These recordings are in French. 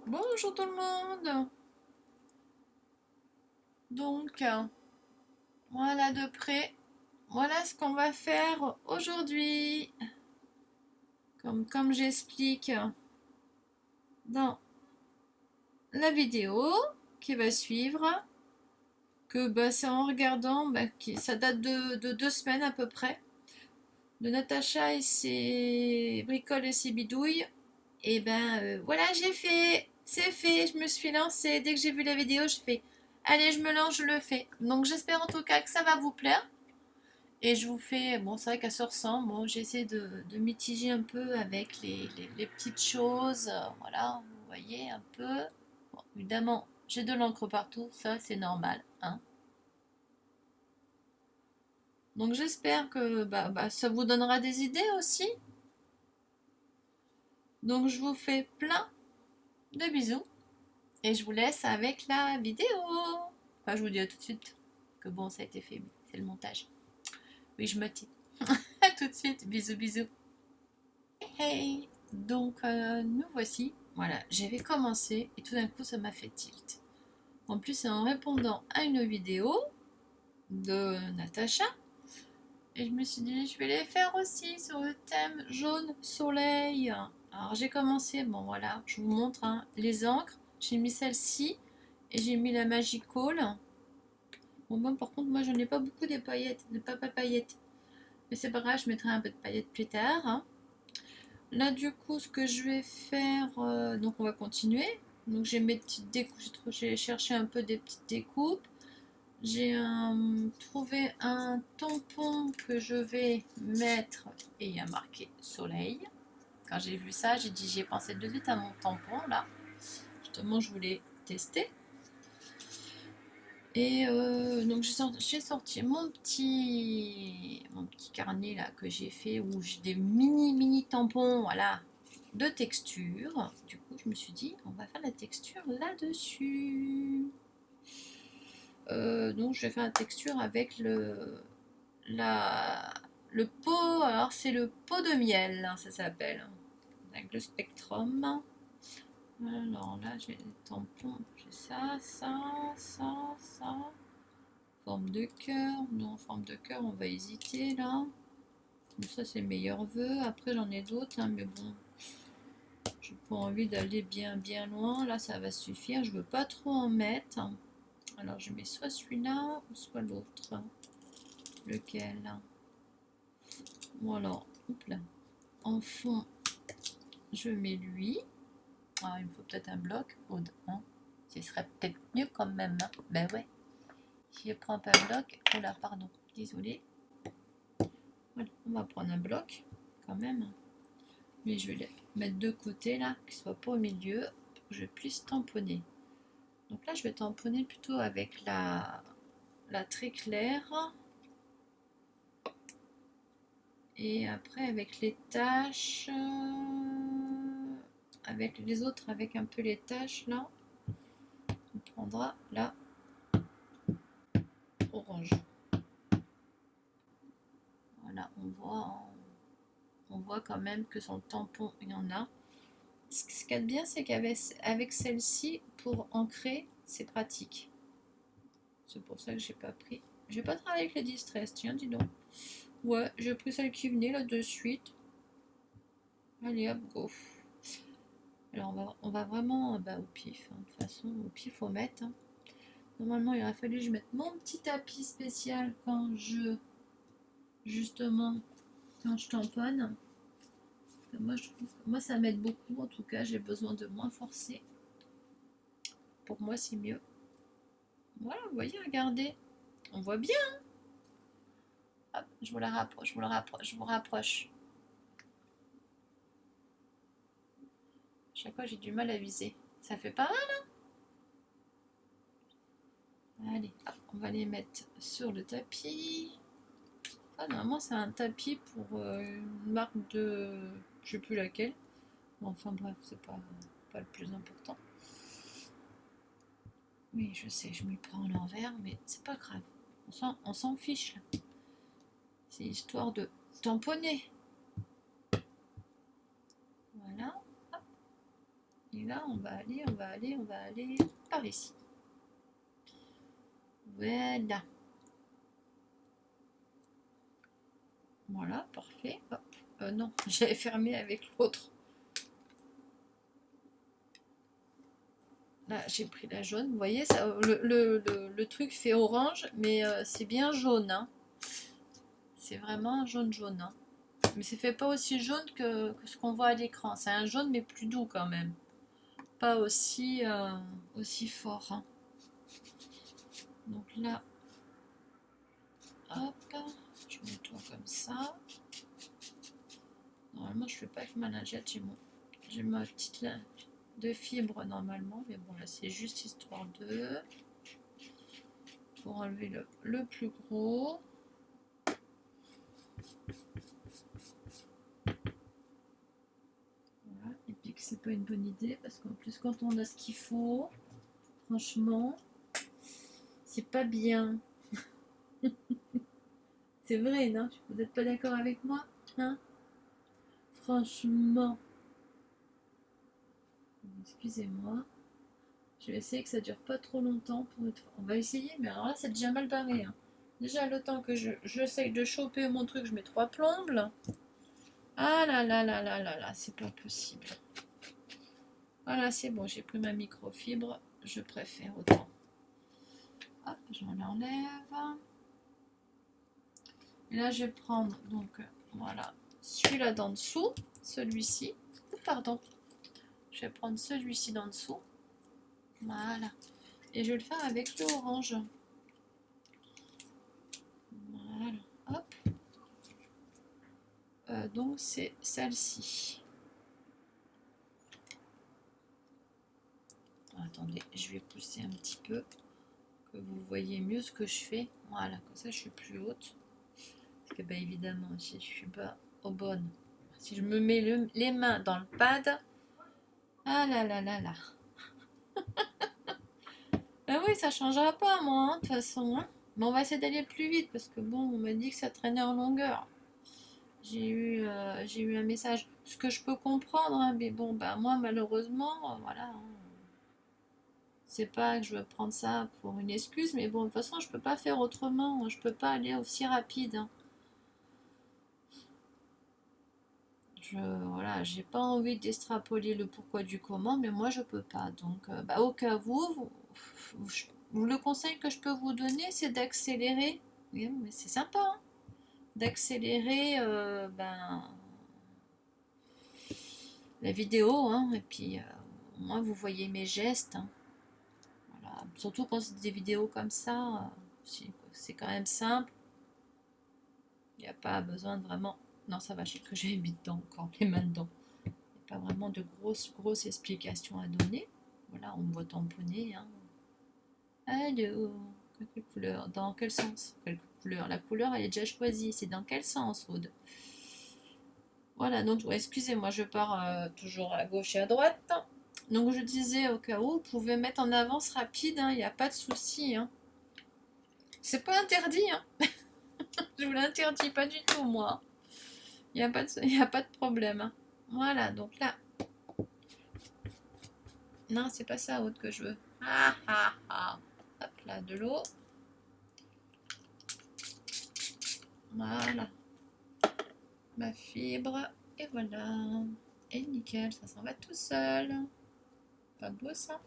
Bonjour tout le monde. Donc, voilà de près. Voilà ce qu'on va faire aujourd'hui. Comme j'explique dans la vidéo qui va suivre. Que c'est en regardant, ça date de 2 semaines à peu près. De Natacha et ses bricoles et ses bidouilles. Et voilà, j'ai fait. C'est fait, je me suis lancée. Dès que j'ai vu la vidéo, je fais allez, je me lance, je le fais. Donc j'espère en tout cas que ça va vous plaire. Et je vous fais, bon, c'est vrai qu'elle se ressemble. Bon, j'essaie de mitiger un peu avec les petites choses. Voilà, vous voyez un peu. Bon, évidemment, j'ai de l'encre partout, ça c'est normal, hein. Donc j'espère que ça vous donnera des idées aussi. Donc je vous fais plein de bisous. Et je vous laisse avec la vidéo. Enfin, je vous dis à tout de suite que bon, ça a été fait, c'est le montage. Oui, je me tais. À tout de suite, bisous, bisous. Hey, donc nous voici. Voilà, j'avais commencé et tout d'un coup, ça m'a fait tilt. En plus, c'est en répondant à une vidéo de Natacha. Et je me suis dit, je vais les faire aussi sur le thème jaune soleil. Alors j'ai commencé, bon voilà, je vous montre les encres. J'ai mis celle-ci et j'ai mis la Magical. Bon, par contre, moi, je n'ai pas beaucoup des paillettes, de papa paillettes. Mais c'est pas grave, je mettrai un peu de paillettes plus tard, hein. Là, du coup, ce que je vais faire, donc on va continuer. Donc j'ai mes petites découpes, j'ai cherché un peu des petites découpes. J'ai trouvé un tampon que je vais mettre et il y a marqué soleil. Quand j'ai vu ça, j'ai dit, j'ai pensé de suite à mon tampon là. Justement, je voulais tester. Et donc j'ai sorti mon petit carnet là que j'ai fait où j'ai des mini tampons, voilà, de texture. Du coup, je me suis dit, on va faire la texture là-dessus. Donc je vais faire la texture avec le pot. Alors c'est le pot de miel, hein, ça s'appelle, avec le spectrum. Alors là, j'ai les tampons, j'ai ça. Forme de cœur, non, forme de cœur, on va hésiter là. Donc ça, c'est meilleur vœu. Après, j'en ai d'autres, hein, mais bon, j'ai pas envie d'aller bien loin. Là, ça va suffire. Je veux pas trop en mettre. Alors, je mets soit celui-là ou soit l'autre. Lequel? Voilà, hop là. En fond, je mets lui. Ah, il me faut peut-être un bloc. Hein. Ce serait peut-être mieux quand même. Hein. Ben ouais. Si je prends pas un bloc. Oh là, pardon. Désolée. Voilà, on va prendre un bloc quand même. Mais je vais les mettre de côté là, qu'ils ne soient pas au milieu, pour que je puisse tamponner. Donc là, je vais tamponner plutôt avec la très claire. Et après, avec les taches. Avec les autres, avec un peu les taches là. On prendra la orange. Voilà, on voit quand même que son tampon, il y en a. Ce qu'il y a de bien, c'est qu'avec celle-ci, pour ancrer, c'est pratique. C'est pour ça que j'ai pas pris. J'ai pas travaillé avec les distress, tiens, dis donc. Ouais, j'ai pris celle qui venait là de suite. Allez hop, go. Alors on va vraiment au pif. Hein. De toute façon, au pif, faut mettre. Hein. Normalement, il aurait fallu que je mette mon petit tapis spécial justement, quand je tamponne. Moi, je trouve, moi, ça m'aide beaucoup. En tout cas, j'ai besoin de moins forcer. Pour moi, c'est mieux. Voilà, vous voyez, regardez. On voit bien. Hop, je vous la rapproche, je vous la rapproche, je vous rapproche. Chaque fois, j'ai du mal à viser. Ça fait pas mal, hein. Allez, hop, on va les mettre sur le tapis. Ah, normalement, c'est un tapis pour une marque de... Je sais plus laquelle. Bon, enfin bref, c'est pas le plus important. Oui, je sais, je m'y prends à l'envers, mais c'est pas grave. On s'en fiche, là. C'est histoire de tamponner. Voilà. Hop. Et là, on va aller par ici. Voilà. Voilà, parfait. Hop. Non, j'avais fermé avec l'autre. Là, j'ai pris la jaune. Vous voyez, ça, le truc fait orange, mais c'est bien jaune. Hein. C'est vraiment jaune. Hein. Mais c'est fait pas aussi jaune que ce qu'on voit à l'écran. C'est un jaune, mais plus doux quand même. Pas aussi, aussi fort. Hein. Donc là, hop, je nettoie comme ça. Normalement, je fais pas avec ma lingette. J'ai ma petite lingette de fibres normalement, mais bon là c'est juste histoire de pour enlever le plus gros. Voilà. Et puis que c'est pas une bonne idée parce qu'en plus quand on a ce qu'il faut, franchement, c'est pas bien. C'est vrai, non? Vous n'êtes pas d'accord avec moi, hein? Franchement, excusez-moi. Je vais essayer que ça dure pas trop longtemps pour être... On va essayer, mais alors là, c'est déjà mal barré. Hein. Déjà, le temps que j'essaye de choper mon truc, je mets 3 plombes. Là. Ah là là là là là là, c'est pas possible. Voilà, c'est bon, j'ai pris ma microfibre. Je préfère autant. Hop, j'en enlève. Et là, je vais prendre, donc, voilà, celui-là d'en dessous, celui-ci. Pardon. Je vais prendre celui-ci d'en dessous. Voilà. Et je vais le faire avec l'orange. Voilà. Hop. Donc c'est celle-ci. Attendez, je vais pousser un petit peu. Que vous voyez mieux ce que je fais. Voilà, comme ça je suis plus haute. Parce que bah, évidemment, si je suis pas au bon. Si je me mets les mains dans le pad. Ah là là là là. Ben oui, ça changera pas, moi, hein, de toute façon. Hein. Mais on va essayer d'aller plus vite parce que bon, on m'a dit que ça traînait en longueur. J'ai eu un message. Ce que je peux comprendre, hein, mais bon, bah moi, malheureusement, voilà. Hein, c'est pas que je veux prendre ça pour une excuse, mais bon, de toute façon, je peux pas faire autrement. Je peux pas aller aussi rapide. Hein. Voilà, j'ai pas envie d'extrapoler le pourquoi du comment, mais moi, je peux pas. Donc, bah, au cas où, le conseil que je peux vous donner, c'est d'accélérer. Oui, mais c'est sympa, hein, d'accélérer la vidéo, hein, et puis au moins vous voyez mes gestes. Hein. Voilà. Surtout quand c'est des vidéos comme ça, c'est quand même simple. Il n'y a pas besoin de vraiment... Non, ça va, je sais que j'ai mis dedans encore, les mains dedans. Il n'y a pas vraiment de grosses explications à donner. Voilà, on me voit tamponner. Hein. Allô, quelle couleur? Dans quel sens? Quelle couleur? La couleur, elle est déjà choisie. C'est dans quel sens, Aude? Voilà, donc excusez-moi, je pars toujours à gauche et à droite. Donc je disais au cas où, vous pouvez mettre en avance rapide, il n'y a pas de souci. Hein. C'est pas interdit, hein. Je vous l'interdis pas du tout, moi. Il n'y a, a pas de problème. Hein. Voilà, donc là. Non, c'est pas ça, Aude, que je veux. Ah ah ah. Hop là, de l'eau. Voilà. Ma fibre. Et voilà. Et nickel, ça s'en va tout seul. Pas beau ça?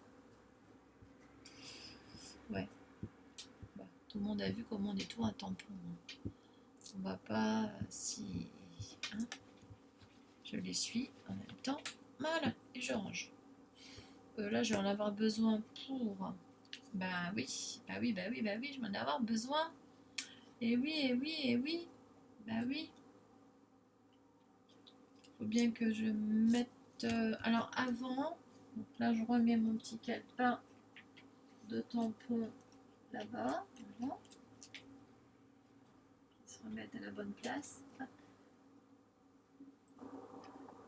Ouais. Bah, tout le monde a vu comment on est tout un tampon. Hein. On va pas si... Hein, je l'essuie en même temps. Voilà, et je range. Là, je vais en avoir besoin pour... Bah oui, je vais en avoir besoin. Et oui. Bah oui. Faut bien que je mette... alors avant, donc là, je remets mon petit calepin de tampon là-bas. Voilà. Ils se remettent à la bonne place.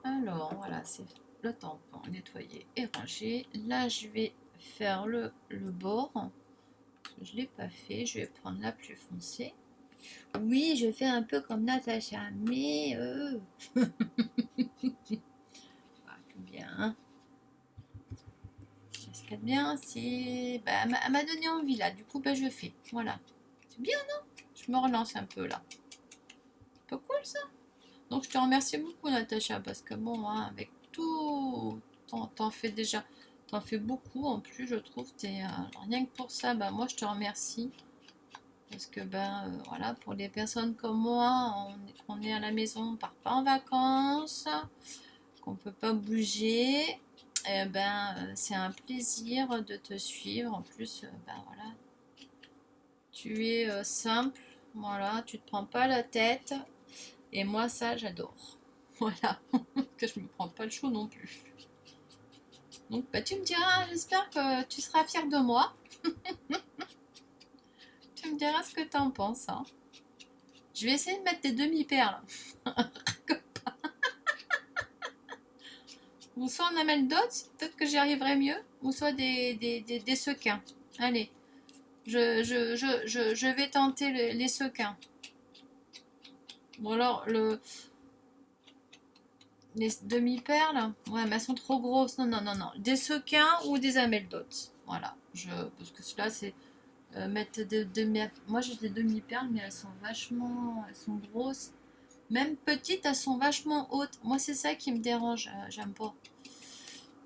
Alors, voilà, c'est le tampon nettoyé et rangé. Là, je vais faire le bord. Je ne l'ai pas fait. Je vais prendre la plus foncée. Oui, je fais un peu comme Natacha, mais... ah, tout bien. Hein. ce qu'il y a de bien, c'est... Bah, elle m'a donné envie, là. Du coup, bah, je fais. Voilà. C'est bien, non? Je me relance un peu, là. Pas cool, ça? Donc, je te remercie beaucoup, Natacha, parce que bon, hein, avec tout... T'en fais déjà... T'en fais beaucoup, en plus, je trouve. Rien que pour ça, bah, moi, je te remercie. Parce que, ben, voilà, pour les personnes comme moi, on est à la maison, on part pas en vacances, qu'on peut pas bouger, eh ben, c'est un plaisir de te suivre. En plus, ben voilà, tu es simple, voilà, tu te prends pas la tête. Et moi, ça, j'adore. Voilà, que je me prends pas le chou non plus. Donc, bah, tu me diras, j'espère que tu seras fière de moi. Tu me diras ce que tu en penses. Hein. Je vais essayer de mettre des demi-perles. Ou soit en ameldots, peut-être que j'y arriverai mieux. Ou soit des sequins. Allez, je vais tenter les sequins. Bon alors, les demi-perles, ouais, mais elles sont trop grosses. Non, non, non, non. Des sequins ou des ameldots. Voilà. Parce que cela, c'est mettre moi, j'ai des demi-perles, mais elles sont vachement... Elles sont grosses. Même petites, elles sont vachement hautes. Moi, c'est ça qui me dérange. J'aime pas.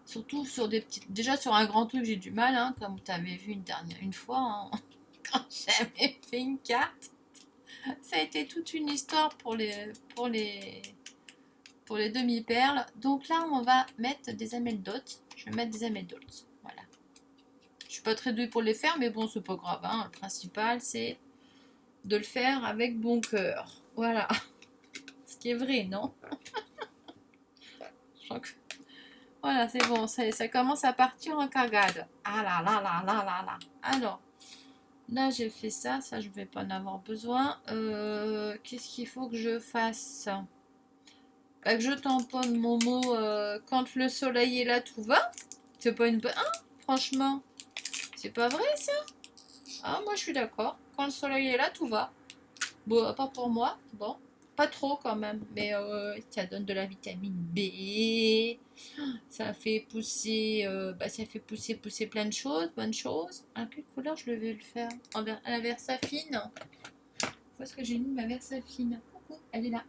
Surtout sur des petites... Déjà, sur un grand truc, j'ai du mal, hein, comme tu avais vu une fois, hein, quand j'avais fait une carte. Ça a été toute une histoire pour les demi-perles. Donc là, on va mettre des ameldots. Je vais mettre des ameldots. Voilà. Je suis pas très douée pour les faire, mais bon, c'est pas grave. Hein. Le principal, c'est de le faire avec bon cœur. Voilà. Ce qui est vrai, non? Je crois que... Voilà, c'est bon. Ça commence à partir en cagade. Ah là là là là là là. Alors, là, j'ai fait ça. Ça, je vais pas en avoir besoin. Qu'est-ce qu'il faut que je fasse? Que je tamponne mon mot quand le soleil est là, tout va. C'est pas une bonne... Hein, franchement, c'est pas vrai ça? Ah, moi je suis d'accord. Quand le soleil est là, tout va. Bon, pas pour moi. Bon, pas trop quand même. Mais ça donne de la vitamine B. Ça fait pousser, ça fait pousser plein de choses, bonnes choses. À quelle couleur je vais le faire? À la Versafine. Où est-ce que j'ai mis ma Versafine? Coucou, elle est là.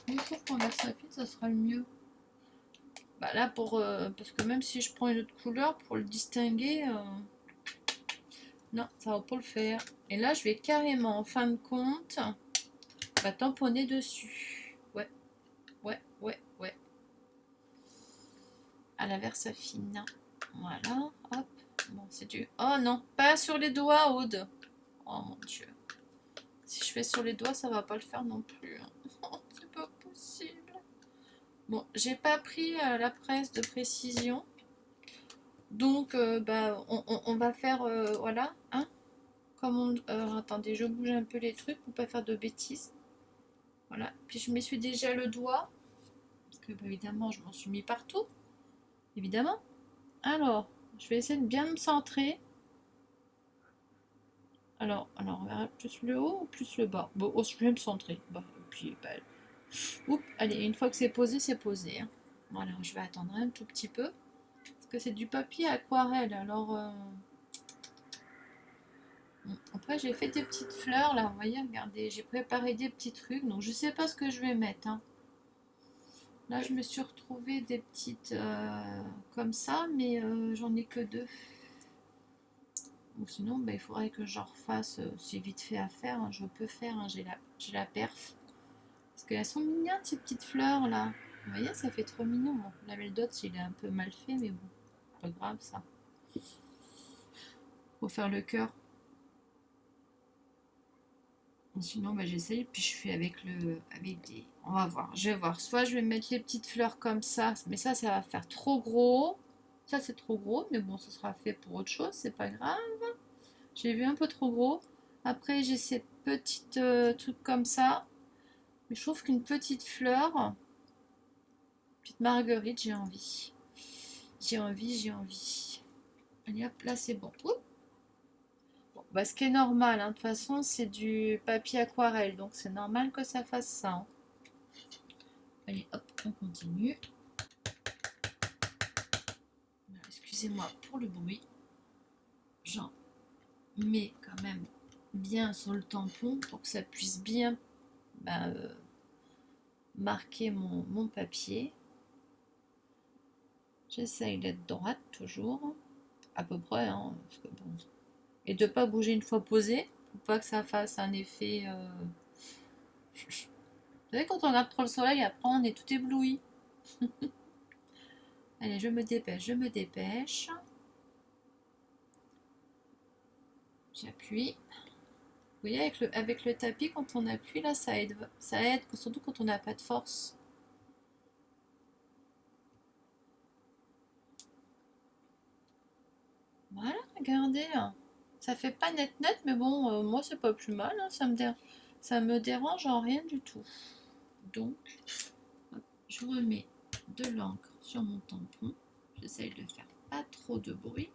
Je trouve qu'en Versafine, ça sera le mieux. Bah là, parce que même si je prends une autre couleur, pour le distinguer, non, ça va pas le faire. Et là, je vais carrément, en fin de compte, tamponner dessus. Ouais, ouais, ouais, ouais. À la Versafine. Voilà, hop. Bon, c'est du... Oh non, pas sur les doigts, Aude. Oh mon Dieu. Si je fais sur les doigts, ça va pas le faire non plus. Oh, c'est pas possible. Bon, j'ai pas pris la presse de précision. Donc, on va faire, voilà, hein, comme attendez, je bouge un peu les trucs pour pas faire de bêtises. Voilà, puis je m'essuie déjà le doigt, parce que, évidemment, je m'en suis mis partout, évidemment. Alors, je vais essayer de bien me centrer. Alors, on verra plus le haut ou plus le bas. Bon, je vais me centrer. Bon, et puis, oups, allez, une fois que c'est posé, c'est posé. Hein. Voilà, je vais attendre un tout petit peu. Parce que c'est du papier aquarelle, alors... Après, j'ai fait des petites fleurs, là, vous voyez, regardez, j'ai préparé des petits trucs, donc je sais pas ce que je vais mettre. Hein. Là, je me suis retrouvée des petites comme ça, mais j'en ai que deux. Ou sinon, il faudrait que j'en refasse, c'est vite fait à faire, hein, je peux faire, hein, j'ai la perf. Parce qu'elles sont mignonnes, ces petites fleurs, là. Vous voyez, ça fait trop mignon. Bon, la Meldot, il est un peu mal fait, mais bon, pas grave, ça. Faut faire le cœur. Sinon, j'essaye, puis je fais avec des... On va voir, je vais voir. Soit je vais mettre les petites fleurs comme ça, mais ça va faire trop gros. Ça, c'est trop gros, mais bon, ça sera fait pour autre chose, c'est pas grave. J'ai vu un peu trop gros. Après, j'ai ces petites trucs comme ça. Mais je trouve qu'une petite fleur, petite marguerite, j'ai envie. J'ai envie. Allez hop, là, c'est bon. Oups. Ce qui est normal, hein. De toute façon, c'est du papier aquarelle, donc c'est normal que ça fasse ça. Hein. Allez, hop, on continue. excusez-moi pour le bruit. J'en mets quand même bien sur le tampon pour que ça puisse bien marquer mon papier. J'essaye d'être droite toujours, à peu près, hein, parce que bon. Et de ne pas bouger une fois posé, pour pas que ça fasse un effet... Vous savez, quand on regarde trop le soleil, après on est tout ébloui. Allez, je me dépêche, je me dépêche. J'appuie. Vous voyez, avec le tapis, quand on appuie, là, ça aide, surtout quand on n'a pas de force. Voilà, regardez. Ça fait pas net, mais bon, moi, c'est pas plus mal. Hein, ça me dérange en rien du tout. Donc, hop, je remets de l'encre sur mon tampon. J'essaye de faire pas trop de bruit.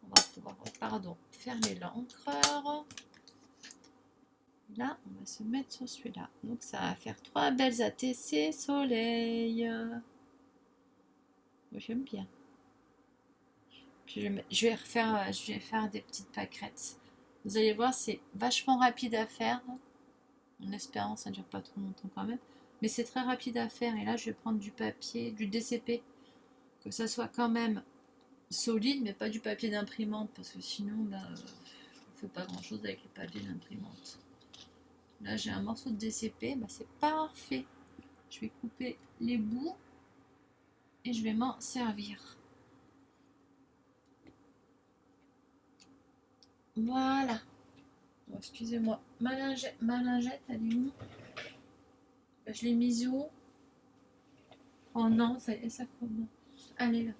On va pouvoir, fermer l'encreur. Là, on va se mettre sur celui-là. Donc, ça va faire 3 belles ATC soleil. J'aime bien. Puis je vais faire des petites pâquerettes. Vous allez voir, c'est vachement rapide à faire. En espérant que ça ne dure pas trop longtemps quand même. Mais c'est très rapide à faire. Et là, je vais prendre du papier, du DCP. Que ça soit quand même solide, mais pas du papier d'imprimante. Parce que sinon, on ne fait pas grand-chose avec le papier d'imprimante. Là, j'ai un morceau de DCP. C'est parfait. Je vais couper les bouts. Et je vais m'en servir. Voilà. Oh, excusez-moi. Ma lingette, elle est où? Je l'ai mise où? Oh non, ça y est, ça commence. Allez là.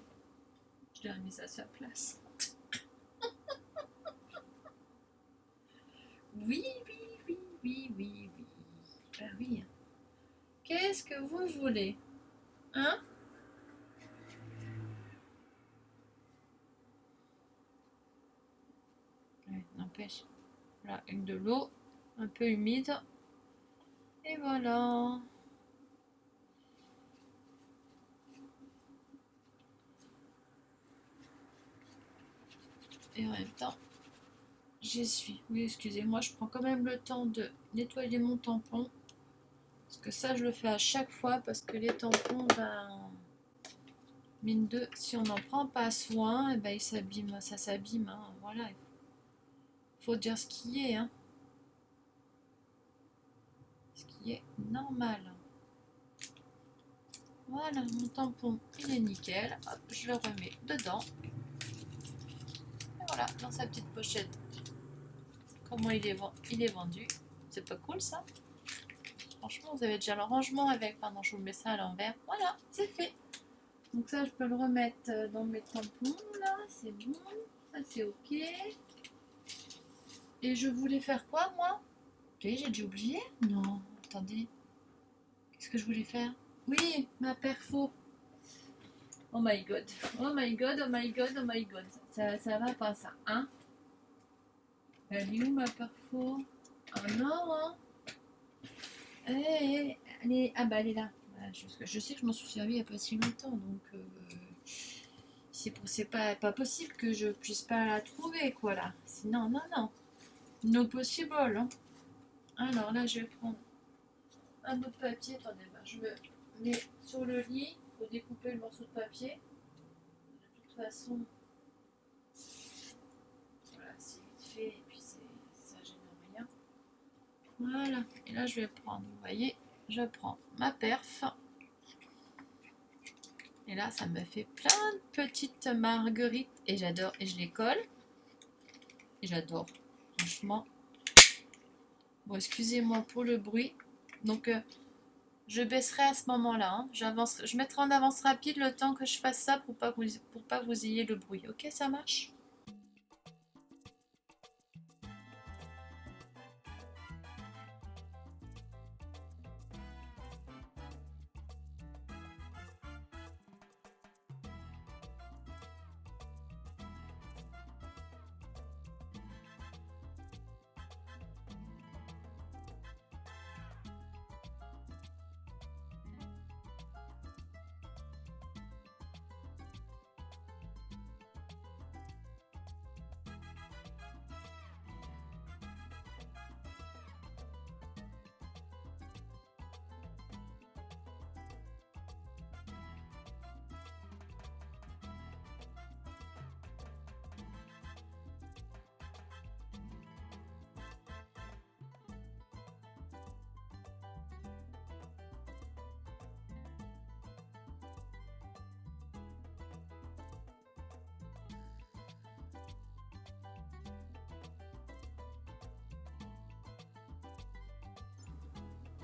Je l'ai remise à sa place. Oui. Ben oui. Qu'est-ce que vous voulez? Hein? Ouais, n'empêche. Là, avec de l'eau, un peu humide. Et voilà. Et en même temps, j'essuie. Oui, excusez-moi, je prends quand même le temps de nettoyer mon tampon. Parce que ça, je le fais à chaque fois. Parce que les tampons, mine de, si on n'en prend pas soin, ils s'abîment, ça s'abîme. Hein. Voilà, il faut dire ce qui est. Hein. Ce qui est normal. Voilà, mon tampon, il est nickel. Hop, je le remets dedans. Et voilà, dans sa petite pochette. Comment il est vendu. C'est pas cool ça? Franchement, vous avez déjà le rangement avec. Pardon, je vous mets ça à l'envers. Voilà, c'est fait. Donc ça, je peux le remettre dans mes tampons. Là, c'est bon. Ça, c'est ok. Et je voulais faire quoi, moi? Ok, j'ai déjà oublié? Non, attendez. Qu'est-ce que je voulais faire? Oui, ma perfo. Oh my god. Oh my god, oh my god, oh my god. Ça va pas ça, hein? Elle est où ma perfo? Ah non, hein? Elle est... Ah bah elle est là. Je sais que je m'en suis servi il n'y a pas si longtemps, donc c'est pas possible que je puisse pas la trouver, quoi, là. Sinon, non. No possible, hein. Alors là, je vais prendre un autre papier. Attendez, je me mets sur le lit pour découper le morceau de papier. De toute façon, voilà, c'est vite fait et puis ça gêne rien. Voilà. Et là, je vais prendre, vous voyez, je prends ma perf. Et là, ça me fait plein de petites marguerites. Et j'adore. Et je les colle. Et j'adore. Franchement. Bon, excusez-moi pour le bruit. Donc, je baisserai à ce moment-là. Hein. Je mettrai en avance rapide le temps que je fasse ça pour pas que vous ayez le bruit. Ok, ça marche?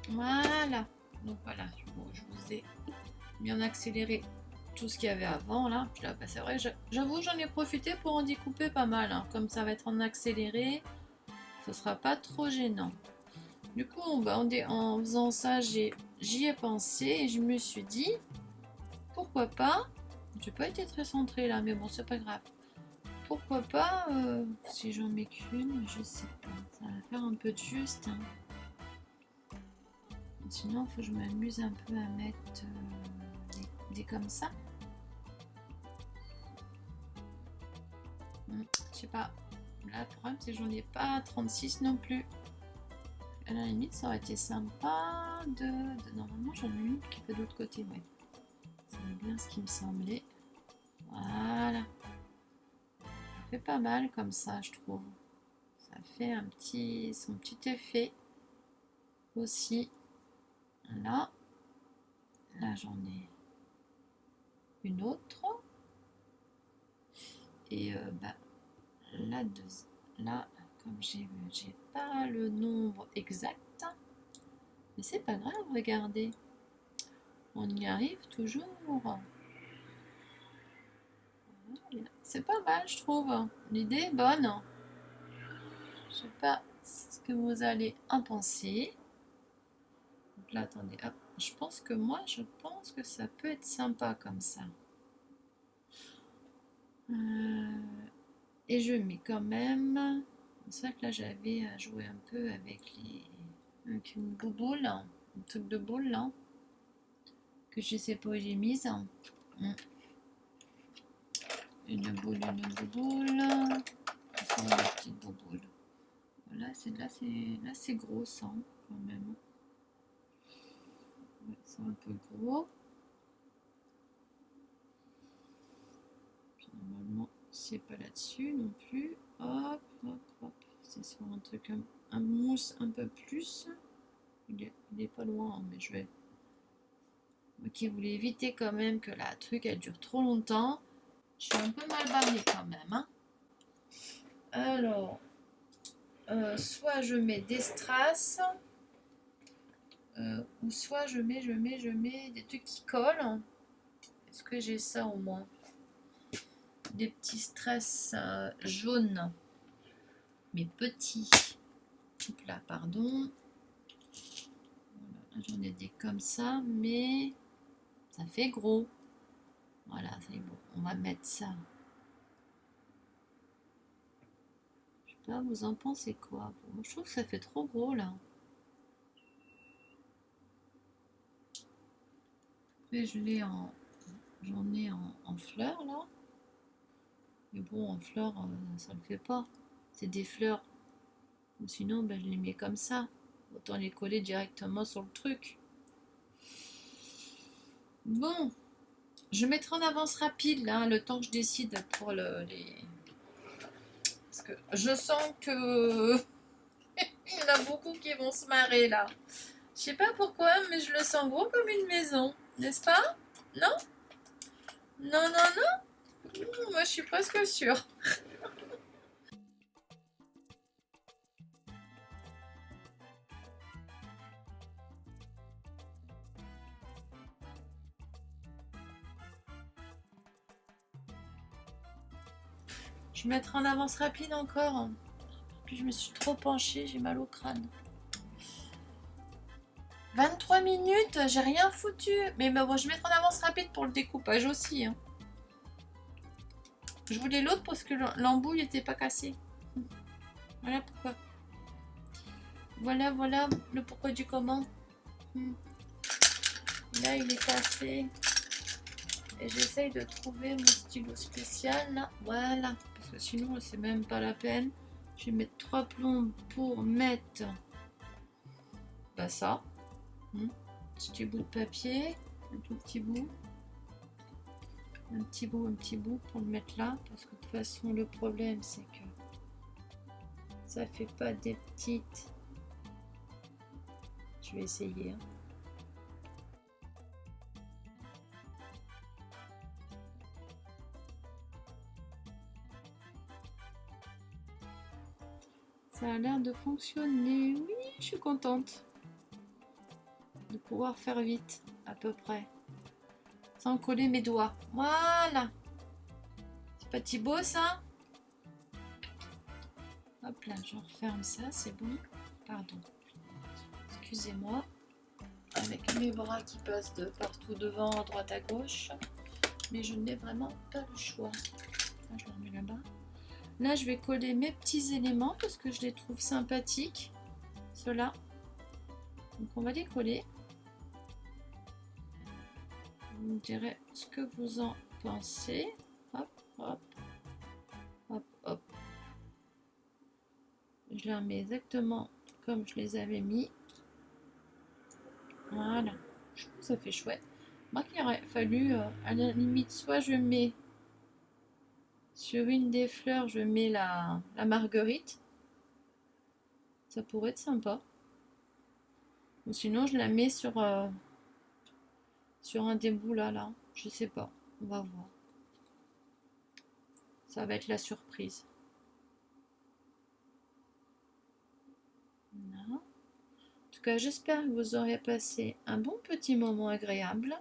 Voilà. Donc voilà, bon, je vous ai bien accéléré tout ce qu'il y avait avant là. Puis là, bah, c'est vrai, j'avoue, j'en ai profité pour en découper pas mal. Hein. Comme ça va être en accéléré, ce sera pas trop gênant. Du coup, bah, en faisant ça, j'y ai pensé et je me suis dit, pourquoi pas, j'ai pas été très centrée là, mais bon, c'est pas grave. Pourquoi pas, si j'en mets qu'une, je sais pas, ça va faire un peu de juste. Hein. Sinon, il faut que je m'amuse un peu à mettre des comme ça. Je sais pas. Là, le problème, c'est que j'en ai pas 36 non plus. À la limite, ça aurait été sympa Normalement, j'en ai une qui fait de l'autre côté, ouais. C'est bien ce qui me semblait. Voilà. Ça fait pas mal comme ça, je trouve. Ça fait son petit effet aussi. Là, j'en ai une autre. Et bah, là, comme j'ai pas le nombre exact, mais c'est pas grave, regardez. On y arrive toujours. C'est pas mal, je trouve. L'idée est bonne. Je sais pas ce que vous allez en penser. Donc là, attendez, hop. Je pense que ça peut être sympa comme ça. Et je mets quand même. C'est vrai que là, j'avais joué un peu avec une bouboule, un truc de boule là, que je sais pas où j'ai mise. Une bouboule. Ça, une petite bouboule. Voilà, là c'est gros ça quand même. Ouais, c'est un peu gros. Puis, normalement, c'est pas là-dessus non plus. Hop, hop, hop. C'est sur un truc, un mousse un peu plus. Il est pas loin, hein, mais je vais. Ok, vous voulez éviter quand même que la truc elle dure trop longtemps. Je suis un peu mal barrée quand même. Hein. Alors, soit je mets des strass, ou soit je mets des trucs qui collent. Est-ce que j'ai ça au moins? Des petits strass jaunes, mais petits. Hop là, pardon. Voilà, j'en ai des comme ça, mais ça fait gros. Voilà, c'est bon. On va mettre ça. Je sais pas, vous en pensez quoi? Moi, je trouve que ça fait trop gros là. Après, j'en ai en fleurs là. Mais bon, en fleurs, ça le fait pas. C'est des fleurs. Ou sinon, ben, je les mets comme ça. Autant les coller directement sur le truc. Bon, je mettrai en avance rapide là, le temps que je décide pour les. Parce que je sens que il y en a beaucoup qui vont se marrer là. Je sais pas pourquoi, mais je le sens gros comme une maison, n'est-ce pas? Non? Non, non, non? Moi, je suis presque sûre. Je vais mettre en avance rapide encore. Puis je me suis trop penchée, j'ai mal au crâne. 23 minutes, j'ai rien foutu. Mais bon, je vais mettre en avance rapide pour le découpage aussi. Hein. Je voulais l'autre parce que l'embouille n'était pas cassée. Voilà pourquoi. Voilà le pourquoi du comment. Là, il est cassé. Et j'essaye de trouver mon stylo spécial là. Voilà. Parce que sinon, c'est même pas la peine. Je vais mettre 3 plombes pour mettre bah, ça. Petit bout de papier. Un tout petit bout. Un petit bout pour le mettre là. Parce que de toute façon, le problème, c'est que ça fait pas des petites. Je vais essayer. Hein. Ça a l'air de fonctionner. Oui, je suis contente. pouvoir faire vite, à peu près. Sans coller mes doigts. Voilà. C'est pas Thibaut, ça? Hop là, je referme ça, c'est bon. Pardon. Excusez-moi. Avec mes bras qui passent de partout devant, à droite, à gauche. Mais je n'ai vraiment pas le choix. Ça, je le remets là-bas. Là, je vais coller mes petits éléments parce que je les trouve sympathiques. Ceux-là. Donc, on va les coller. Vous me direz ce que vous en pensez. Hop, hop. Hop, hop. Je les remets exactement comme je les avais mis. Voilà. Je trouve que ça fait chouette. Moi, qu'il aurait fallu, à la limite, soit je mets sur une des fleurs, je mets la marguerite. Ça pourrait être sympa. Ou sinon, je la mets sur un des bouts là. Je sais pas. On va voir. Ça va être la surprise. Voilà. En tout cas, j'espère que vous aurez passé un bon petit moment agréable.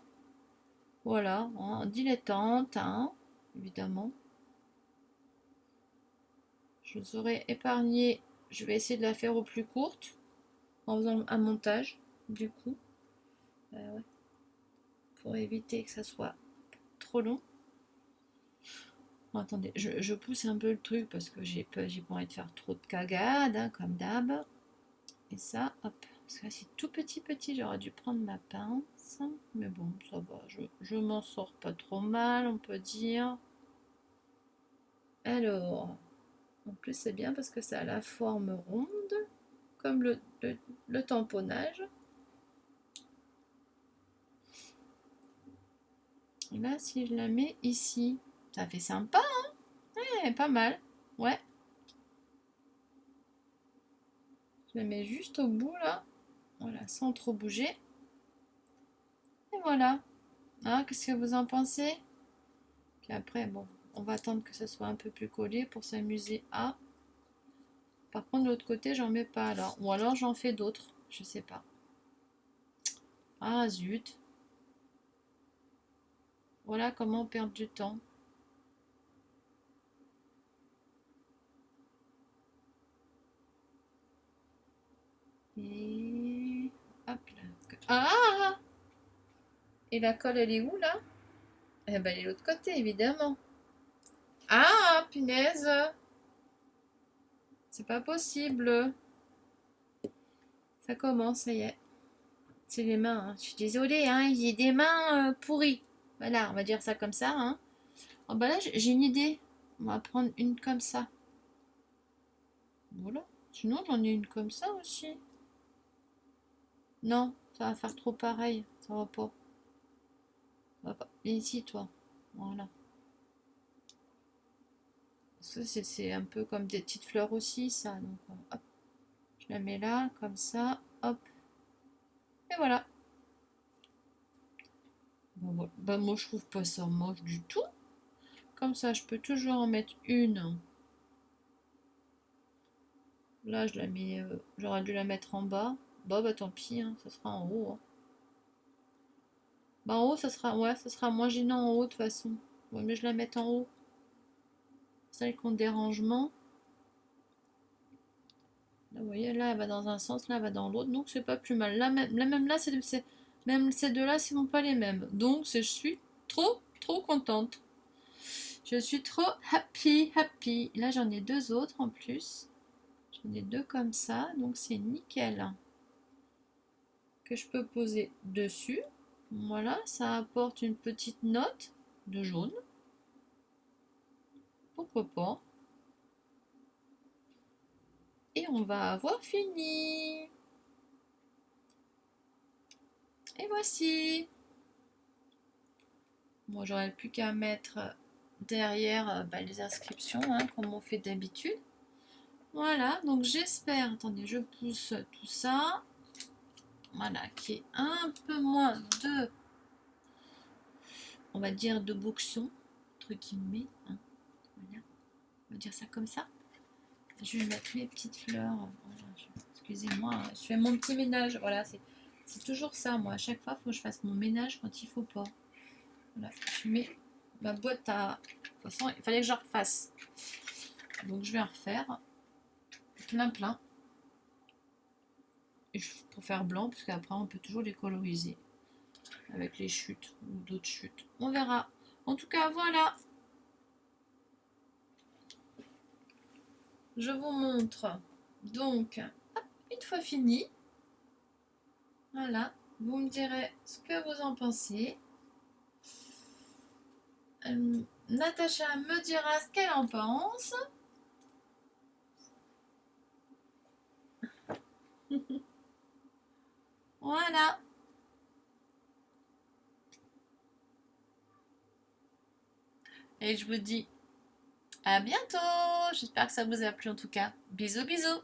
Voilà, en dilettante, hein, évidemment. Je vous aurais épargné. Je vais essayer de la faire au plus courte en faisant un montage, du coup. Ouais. Pour éviter que ça soit trop long. Bon, attendez, je pousse un peu le truc parce que j'ai pas envie de faire trop de cagade, hein, comme d'hab. Et ça, hop. Parce que là, c'est tout petit, j'aurais dû prendre ma pince. Mais bon, ça va, je m'en sors pas trop mal, on peut dire. Alors, en plus, c'est bien parce que ça a la forme ronde, comme le tamponnage. Et là, si je la mets ici, ça fait sympa, hein? Ouais, pas mal. Ouais. Je la mets juste au bout, là. Voilà, sans trop bouger. Et voilà. Ah, qu'est-ce que vous en pensez? Puis après, bon, on va attendre que ça soit un peu plus collé pour s'amuser à. Par contre, de l'autre côté, j'en mets pas alors. Ou alors j'en fais d'autres. Je sais pas. Ah, zut. Voilà comment perdre du temps. Et hop là. Ah! Et la colle, elle est où là? Eh ben, elle est de l'autre côté, évidemment. Ah, punaise! C'est pas possible. Ça commence, ça y est. C'est les mains, hein. Je suis désolée, hein. J'ai des mains pourries. Voilà, on va dire ça comme ça, hein. Oh, bah là, j'ai une idée. On va prendre une comme ça. Voilà. Sinon, j'en ai une comme ça aussi. Non, ça va faire trop pareil. Ça va pas. Ça va pas. Viens ici, toi. Voilà. Ça, c'est un peu comme des petites fleurs aussi, ça. Donc, hop. Je la mets là, comme ça. Hop. Et voilà. Bon, voilà. Bah, moi, je trouve pas ça moche du tout. Comme ça, je peux toujours en mettre une. Là, je la mets. J'aurais dû la mettre en bas. Bah, tant pis, hein, ça sera en haut, hein. Bah, en haut, ça sera, ouais, ça sera moins gênant en haut de toute façon. Ouais, mais je la mette en haut. Celle qui ont dérangement. Là, vous voyez, là, elle va dans un sens, là, elle va dans l'autre. Donc, c'est pas plus mal. Là, même là, même ces deux-là, ce sont pas les mêmes. Donc, je suis trop contente. Je suis trop happy. Là, j'en ai deux autres en plus. J'en ai deux comme ça. Donc, c'est nickel. Que je peux poser dessus. Voilà, ça apporte une petite note de jaune. Pourquoi pas? Et on va avoir fini. Et voici. Moi, j'aurais plus qu'à mettre derrière les inscriptions, hein, comme on fait d'habitude. Voilà, donc j'espère, attendez, je pousse tout ça. Voilà, qui est un peu moins de, on va dire, de bouchon, entre guillemets. Hein. Voilà, on va dire ça comme ça. Je vais mettre mes petites fleurs. Voilà, excusez-moi, je fais mon petit ménage. Voilà, C'est toujours ça, moi. À chaque fois, il faut que je fasse mon ménage quand il faut pas. Voilà. Je mets ma boîte à... De toute façon, il fallait que je refasse. Donc, je vais en refaire. Plein. Et pour faire blanc, parce qu'après, on peut toujours les coloriser. Avec les chutes ou d'autres chutes. On verra. En tout cas, voilà. Je vous montre. Donc, hop, une fois fini. Voilà. Vous me direz ce que vous en pensez. Natacha me dira ce qu'elle en pense. Voilà. Et je vous dis à bientôt. J'espère que ça vous a plu en tout cas. Bisous, bisous.